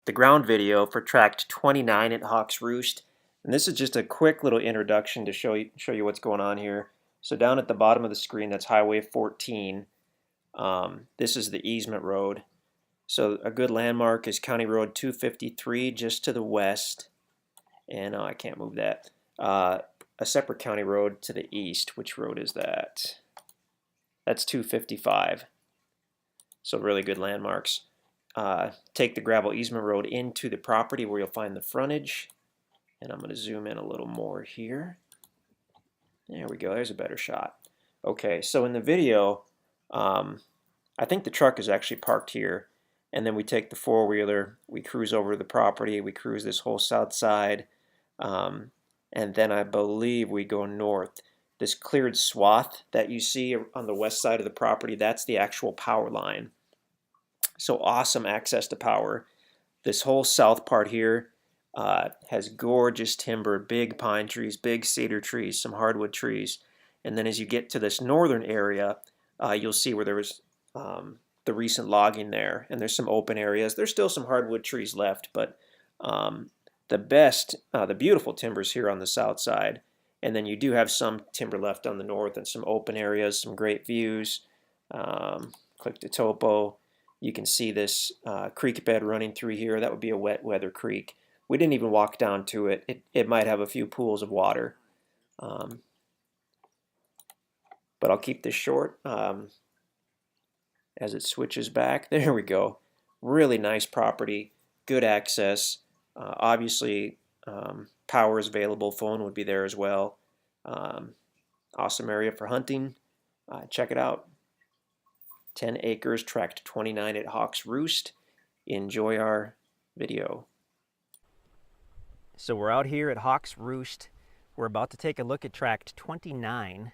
the ground video for tract 29 at Hawks Roost. And this is just a quick little introduction to show you what's going on here. So down at the bottom of the screen, that's Highway 14. This is the easement road. So a good landmark is County Road 253 just to the west. And I can't move that. A separate county road to the east. Which road is that? That's 255. So really good landmarks. Take the gravel easement road into the property where you'll find the frontage. And I'm going to zoom in a little more here. There we go. There's a better shot. Okay, so in the video, I think the truck is actually parked here. And then we take the four-wheeler, we cruise over the property, we cruise this whole south side, and then I believe we go north. This cleared swath that you see on the west side of the property, that's the actual power line. So awesome access to power. This whole south part here has gorgeous timber, big pine trees, big cedar trees, some hardwood trees. And then as you get to this northern area, you'll see where there was the recent logging there, and there's some open areas. There's still some hardwood trees left, but the beautiful timber's here on the south side, and then you do have some timber left on the north and some open areas, some great views. Click to topo. You can see this creek bed running through here. That would be a wet weather creek. We didn't even walk down to it. It might have a few pools of water, but I'll keep this short. As it switches back, there we go. Really nice property, good access. Obviously, power is available. Phone would be there as well. Awesome area for hunting. Check it out. 10 acres, tract 29 at Hawks Roost. Enjoy our video. So we're out here at Hawks Roost. We're about to take a look at tract 29.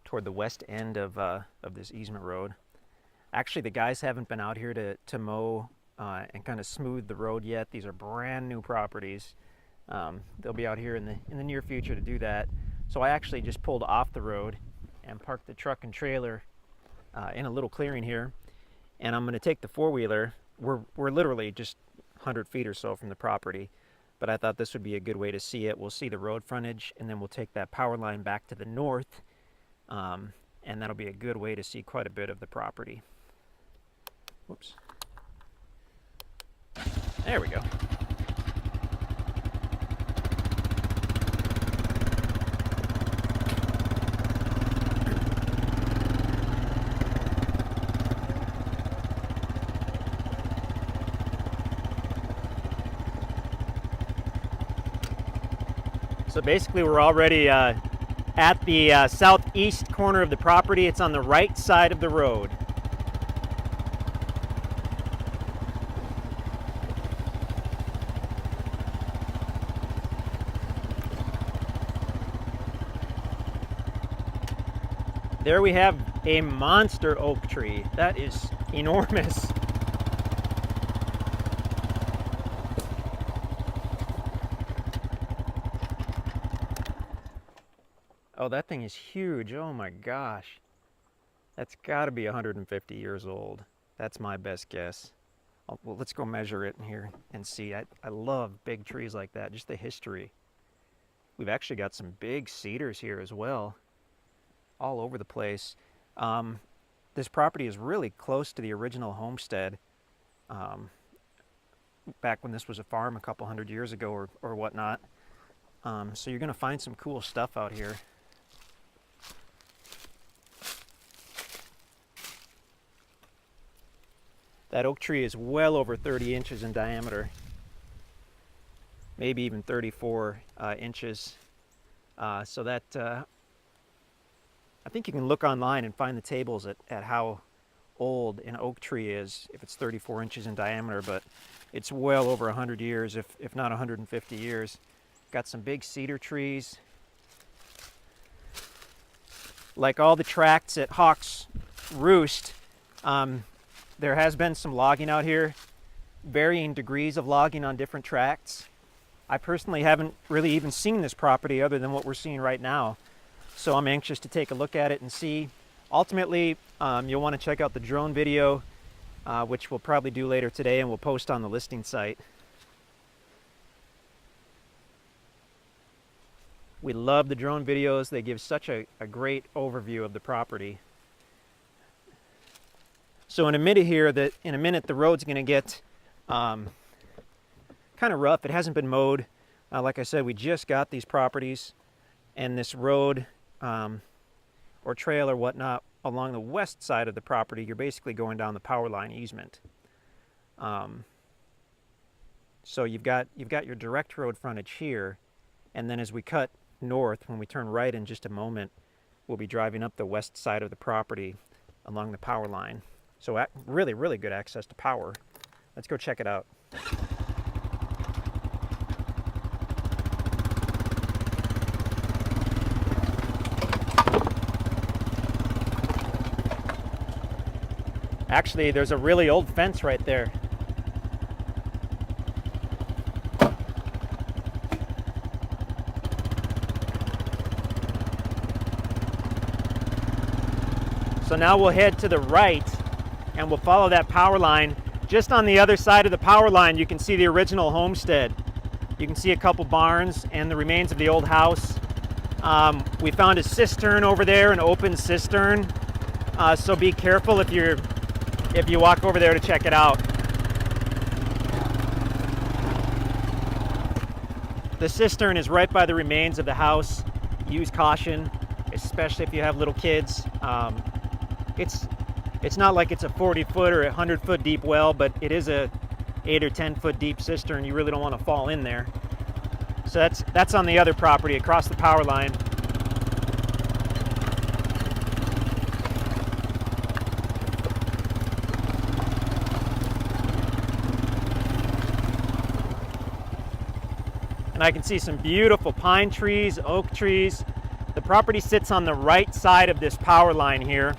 Toward the west end of this easement road. Actually, the guys haven't been out here to mow and kind of smooth the road yet. These are brand new properties. They'll be out here in the near future to do that. So I actually just pulled off the road and parked the truck and trailer in a little clearing here. And I'm going to take the four-wheeler. We're literally just 100 feet or so from the property, but I thought this would be a good way to see it. We'll see the road frontage, and then we'll take that power line back to the north. And that'll be a good way to see quite a bit of the property. Whoops. There we go. So basically we're already at the southeast corner of the property. It's on the right side of the road. There we have a monster oak tree. That is enormous. Oh, that thing is huge. Oh my gosh. That's got to be 150 years old. That's my best guess. Well, let's go measure it in here and see. I love big trees like that, just the history. We've actually got some big cedars here as well, all over the place. This property is really close to the original homestead, back when this was a farm a couple hundred years ago or whatnot. So you're going to find some cool stuff out here. That oak tree is well over 30 inches in diameter, maybe even 34 inches. So that, I think you can look online and find the tables at how old an oak tree is, if it's 34 inches in diameter, but it's well over 100 years, if not 150 years. Got some big cedar trees. Like all the tracts at Hawks Roost, there has been some logging out here, varying degrees of logging on different tracts. I personally haven't really even seen this property other than what we're seeing right now, so I'm anxious to take a look at it and see. Ultimately, you'll want to check out the drone video which we'll probably do later today and we'll post on the listing site. We love the drone videos. They give such a great overview of the property. So in a minute here, the road's going to get kind of rough. It hasn't been mowed. Like I said, we just got these properties, and this road or trail or whatnot along the west side of the property, you're basically going down the power line easement. So you've got your direct road frontage here, and then as we cut north, when we turn right in just a moment, we'll be driving up the west side of the property along the power line. So really, really good access to power. Let's go check it out. Actually, there's a really old fence right there. So now we'll head to the right and we'll follow that power line. Just on the other side of the power line, you can see the original homestead. You can see a couple barns and the remains of the old house. We found a cistern over there, an open cistern. So be careful if you walk over there to check it out. The cistern is right by the remains of the house. Use caution, especially if you have little kids. It's not like it's a 40-foot or a 100-foot deep well, but it is a 8 or 10-foot deep cistern. You really don't want to fall in there. So that's on the other property across the power line. And I can see some beautiful pine trees, oak trees. The property sits on the right side of this power line here.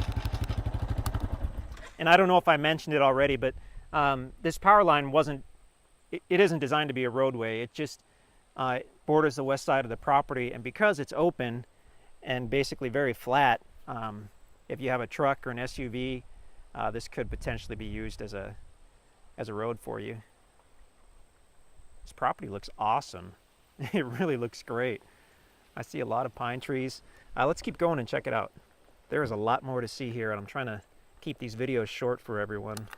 And I don't know if I mentioned it already, but this power line it isn't designed to be a roadway. It just borders the west side of the property. And because it's open and basically very flat, if you have a truck or an SUV, this could potentially be used as a road for you. This property looks awesome. It really looks great. I see a lot of pine trees. Let's keep going and check it out. There is a lot more to see here, and I'm trying to keep these videos short for everyone.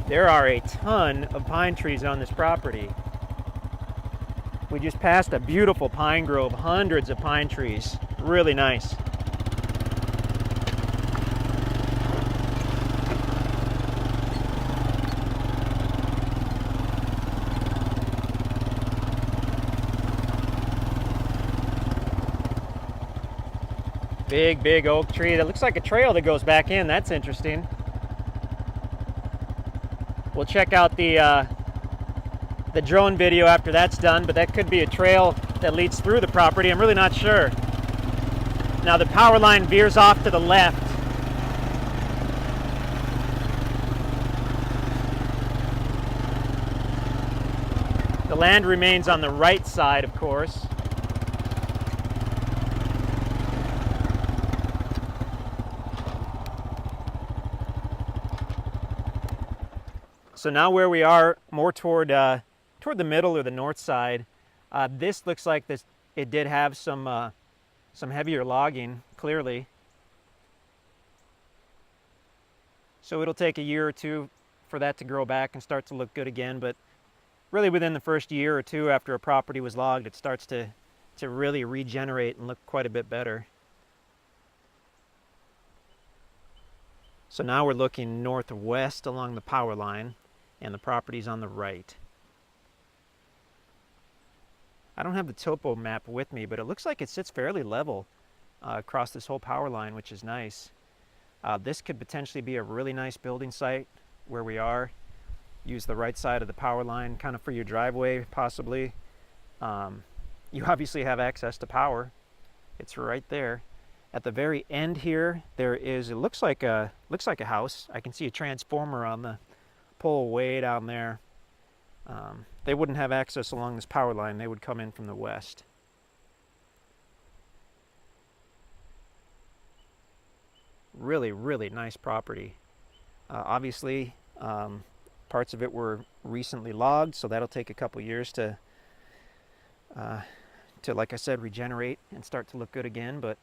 There are a ton of pine trees on this property. We just passed a beautiful pine grove, hundreds of pine trees. Really nice. Big oak tree. That looks like a trail that goes back in. That's interesting. We'll check out the drone video after that's done, but that could be a trail that leads through the property. I'm really not sure. Now the power line veers off to the left. The land remains on the right side, of course. So now where we are, more toward the middle or the north side, this looks like it did have some heavier logging, clearly. So it'll take a year or two for that to grow back and start to look good again, but really within the first year or two after a property was logged, it starts to really regenerate and look quite a bit better. So now we're looking northwest along the power line, and the property's on the right. I don't have the topo map with me, but it looks like it sits fairly level. across this whole power line, which is nice. This could potentially be a really nice building site where we are. Use the right side of the power line kind of for your driveway, possibly. You obviously have access to power. It's right there. At the very end here, there is, it looks like a house. I can see a transformer on the pole way down there. They wouldn't have access along this power line. They would come in from the west. Really, really nice property. Obviously, parts of it were recently logged, so that'll take a couple years to, like I said, regenerate and start to look good again. But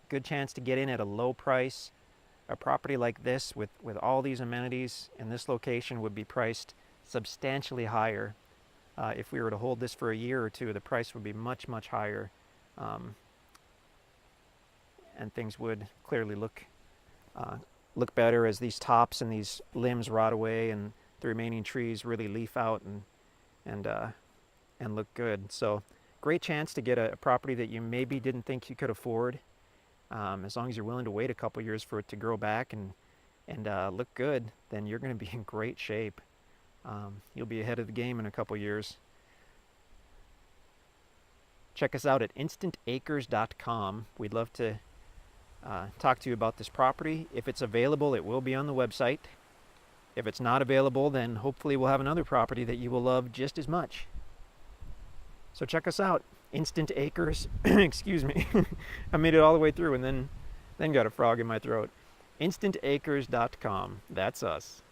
good chance to get in at a low price. A property like this with all these amenities in this location would be priced substantially higher. If we were to hold this for a year or two, the price would be much, much higher. And things would clearly look better as these tops and these limbs rot away and the remaining trees really leaf out and look good. So great chance to get a property that you maybe didn't think you could afford. As long as you're willing to wait a couple years for it to grow back and look good, then you're going to be in great shape. You'll be ahead of the game in a couple years. Check us out at InstantAcres.com. We'd love to talk to you about this property. If it's available, it will be on the website. If it's not available, then hopefully we'll have another property that you will love just as much. So check us out. InstantAcres. Excuse me. I made it all the way through and then got a frog in my throat. InstantAcres.com. That's us.